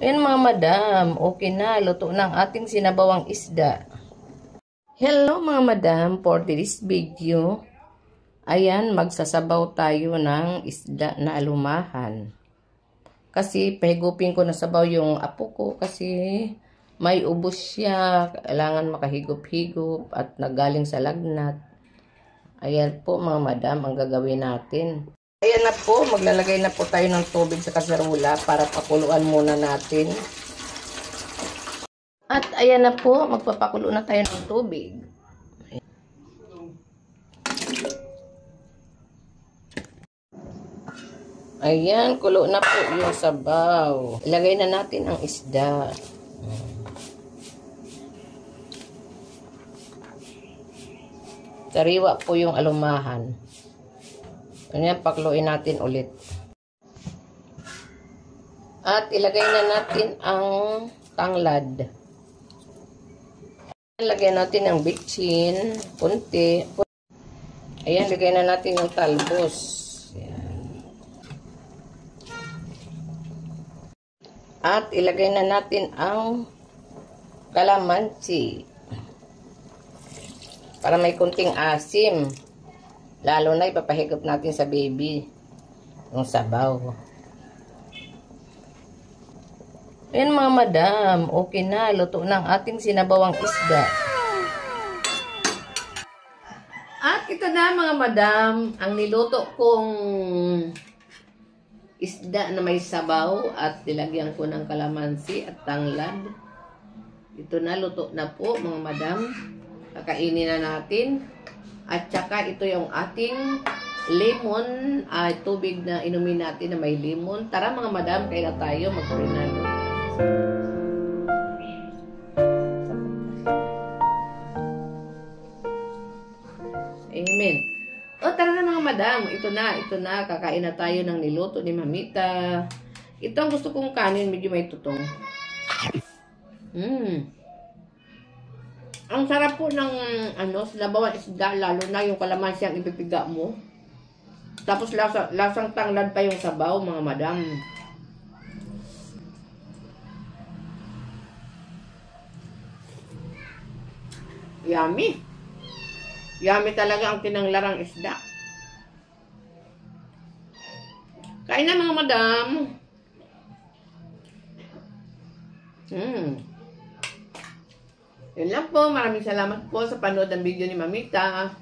Ayan mga madam, okay na, luto ng ating sinabawang isda. Hello mga madam, for this video, ayan, magsasabaw tayo ng isda na alumahan. Kasi pahigupin ko na sabaw yung apo ko kasi may ubos siya, kailangan makahigop-higop at nagaling sa lagnat. Ayan po mga madam, ang gagawin natin. Ayan na po, maglalagay na po tayo ng tubig sa kaserola para pakuluan muna natin. At ayan na po, magpapakulo na tayo ng tubig. Ayan, kulo na po yung sabaw. Ilagay na natin ang isda. Sariwa po yung alumahan. Ayan, pakuluin natin ulit. At ilagay na natin ang tanglad. Lagyan natin ang bitchin, punti. Ayan, lagay na natin yung talbos. Ayan. At ilagay na natin ang kalamansi. Para may kunting asim. Lalo na ipapahigop natin sa baby. Yung sabaw. Ayan mga madam, okay na, luto ng ating sinabawang isda. At ito na mga madam, ang niluto kong isda na may sabaw at nilagyan ko ng kalamansi at tanglad. Ito na, luto na po mga madam. Kakainin na natin. At saka ito yung ating lemon, tubig na inumin natin na may lemon. Tara mga madam, kaya tayo magprinalo. Amen. O tara na mga madam, ito na, kakain na tayo ng niluto ni Mamita. Ito ang gusto kong kanin, medyo may tutong. Ang sarap po ng sinabawang isda, lalo na yung kalamansi ang ipipiga mo. Tapos lasang tanglad pa yung sabaw, mga madam. Yummy. Yummy talaga ang tinanglarang isda. Kain na mga madam. Yun lang po. Maraming salamat po sa panood ng video ni Mamita.